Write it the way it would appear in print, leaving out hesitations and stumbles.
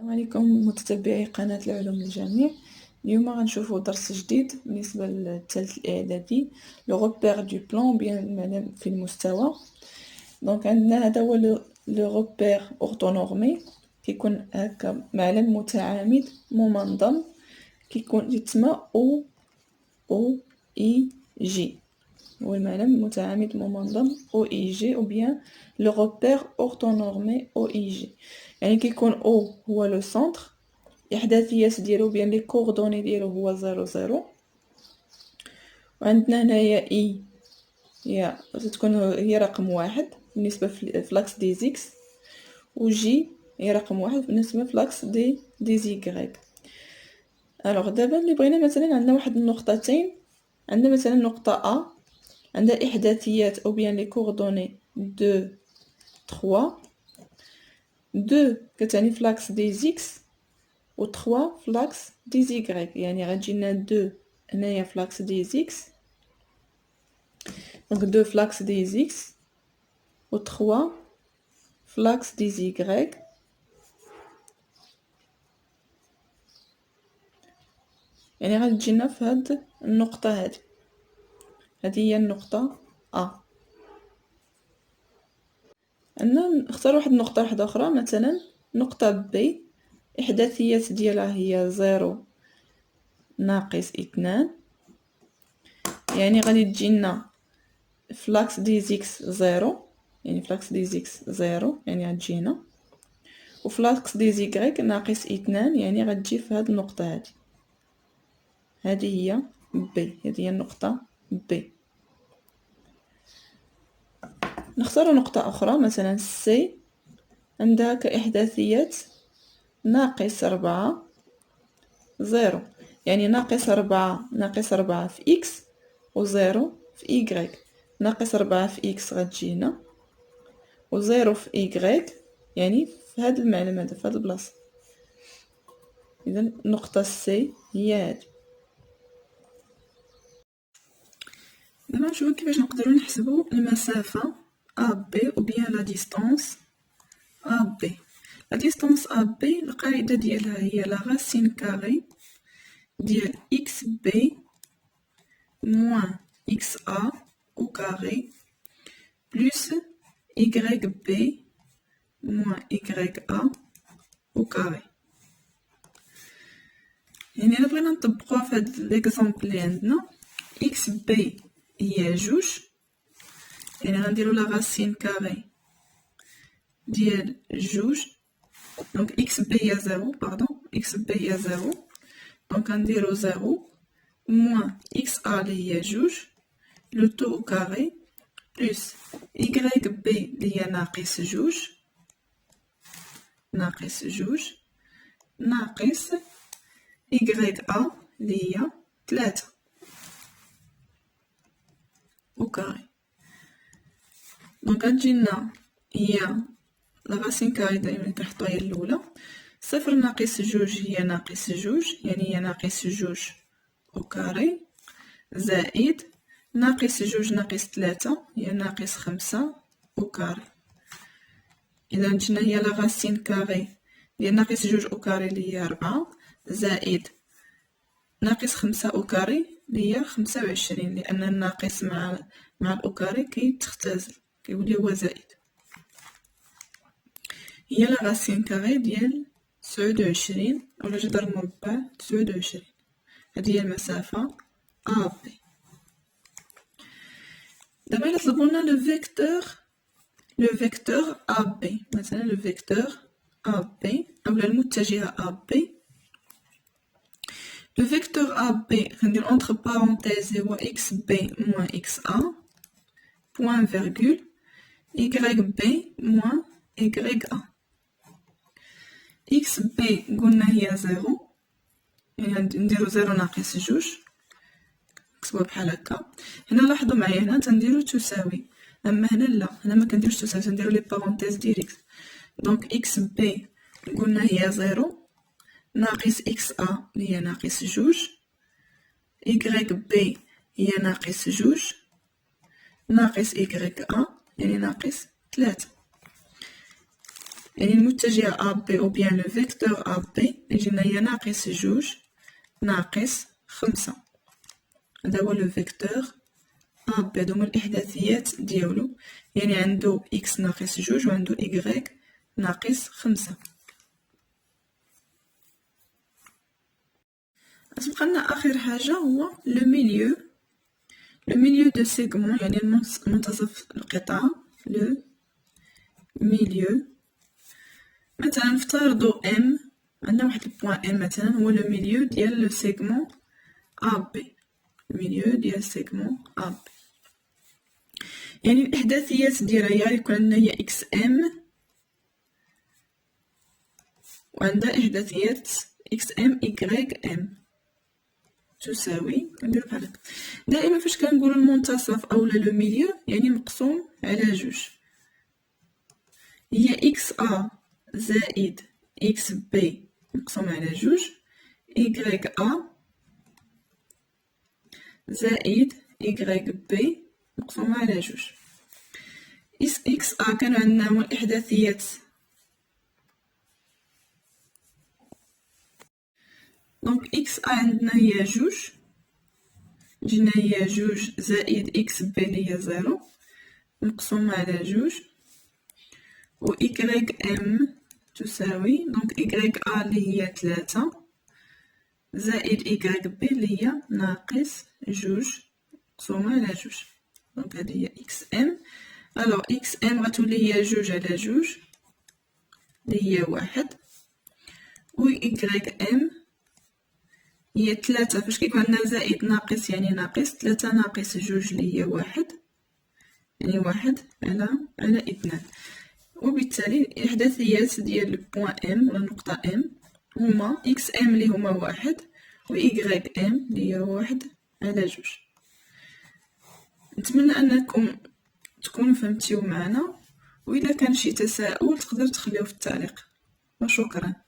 السلام عليكم متتبعي قناة العلوم للجميع. اليوم غنشوفو درس جديد بالنسبة للثالث الإعدادي لو غوبير دو بلان بيان المعلم في المستوى. دونك عندنا هذا هو لو غوبير أورتونورمي، كيكون هكا معلم متعامد ممنظم، كيكون يتسمى او اي جي، هو المعلم متعامد ممنظم او اي جي، او بيان لو غوبير أورتونورمي او اي جي، يعني كيكون او هو لو سونتر، الاحداثيات ديالو بيان لي كوردوني ديالو هو 00، وعندنا هنايا اي هي تكون هي رقم 1 بالنسبه فلاكس دي زيكس، و جي هي رقم 1 بالنسبه فلاكس دي زيغريك. الوغ دابا اللي بغينا مثلا عندنا واحد النقطتين، عندنا مثلا نقطه ا عندها احداثيات او بيان لي كوردوني 2 3 2 كتعني فلاكس دي زيكس و 3 فلاكس دي زيغريك، يعني غتجي لنا 2 هنايا فلاكس دي زيكس، دونك 2 فلاكس دي زيكس و 3 فلاكس دي زيغريك، يعني غتجينا في هاد النقطة هادي هي النقطة ا. عندنا نختار واحد النقطة واحدة اخرى، مثلا نقطة بي احداثيات ديالها هي 0 ناقص 2، يعني غادي تجينا فلاكس دي زيكس 0، يعني فلاكس دي زيكس 0 يعني غتجينا، وفلاكس دي زيغريك ناقص 2 يعني غتجي في هاد النقطة هادي، هذه هي بي، هذه هي النقطة بي. نختار نقطة أخرى مثلا سي، عندها كإحداثيات ناقص 4 0، يعني ناقص 4 في إكس و 0 في إيكغيك، ناقص 4 في إكس غتجينا و 0 في إيكغيك، يعني في هذا المعلم هذا في هذا البلاصة. إذا النقطة سي هي هذه. دابا نشوفو كيفاش نقدروا نحسبوا المسافة AB ou bien la distance AB. La distance AB القاعدة ديالها هي لا racine carrée ديال XB moins XA au carré plus YB moins YA au carré. يعني إلا بغينا نطبقوها في هاد ليكزامبل اللي عندنا، XB هي 2، يعني غنديرو لا راسين كاري ديال 2، دونك اكس بي هي 0، باردون اكس بي هي 0، دونك غنديرو 0 موان اكس ا لي هي 2 لو تو كاري بلس يكغيك بي لي هي ناقص 2 ناقص يكغيك ا لي هي 3 او كاري. دونك غتجينا هي لا راسين كاري دايما كنحطوها هي الاولى، 0 ناقص 2 هي ناقص 2، يعني هي ناقص 2 او كاري، زائد ناقص 2 ناقص 3 هي ناقص 5 او كاري. اذا جينا هي لا راسين كاري ديال ناقص 2 او كاري اللي هي 4، زائد ناقص 5 او كاري اللي هي 25، لان الناقص مع الاو كاري كيتختزل كيولي هو زائد. هي لا راسين كاري ديال 29 اولا جذر مربع 29، هذه هي المسافة ا بي. دابا إلا طلبولنا لو فيكتور ا بي، مثلا لو فيكتور ا بي اولا المتجهة ا بي، لو فيكتور ا بي غندير اونتر بارونتيز هو اكس بي موان اكس ا بوان فيرغول يكغيك بي موان يكغيك ا. اكس بي قلنا هي 0، يعني نديرو 0 ناقص 2، نكتبوها بحال هكا. هنا لاحظوا معايا هنا تنديرو تساوي، اما هنا لا، هنا ما كنديروش تساوي، تنديرو لي بارونتيز ديريكت. دونك اكس بي قلنا هي 0 ناقص اكس ا اللي هي ناقص 2، يكغيك بي هي ناقص 2 ناقص يكغيك ا يعني ناقص 3. يعني المتجهة AB أو بيان لو فيكتور AB يجينا هي ناقص جوج ناقص خمسة. هذا هو لو فيكتور AB. هادو هما الإحداثيات ديالو، يعني عندو إكس ناقص جوج وعندو إيكغيك ناقص خمسة. تبقى لنا آخر حاجة هو لو ميليو. لو ميليو دو سيغمون يعني منتصف القطعة. لو ميليو مثلا نفترضو ام، عندنا واحد البوان ام مثلا هو لو ميليو ديال لو سيغمون AB. الميليو ديال سيغمون AB يعني الإحداثيات ديالها يكون عندنا هي إكس إم وعندها إحداثيات إكس إم إيكغيك إم تساوي، نديرو بحال هكا. دائما فاش كنقولو المنتصف أولا لو ميليو يعني مقسوم على جوج، هي إكس أ زائد إكس بي مقسوم على جوج، إيكغيك أ زائد إيكغيك بي مقسومة على جوج. إكس أ كانو عندنا هما الإحداثيات دونك إكس أ عندنا هي جوج، جينا هي جوج زائد إكس بي لي هي زيرو مقسومة على جوج، و إيكغيك إم تساوي دونك إيكغيك أ لي هي تلاتة زائد إيكغيك بي لي هي ناقص جوج مقسومة على جوج. دونك هادي هي إكس إم. ألوغ إكس إم غتولي هي جوج على جوج لي هي واحد، و إيكغيك إم هي تلاتة. فاش كيكون عندنا زائد ناقص يعني ناقص، تلاتة ناقص جوج لي هي واحد يعني واحد على اثنان. وبالتالي الإحداثيات ديال البوان ام ولا النقطة ام هما إكس ام لي هما واحد و إيكغيك ام لي هي واحد على جوج. نتمنى أنكم تكونوا فهمتيو معنا، وإذا كان شي تساؤل تقدر تخليوه في التعليق، وشكرا.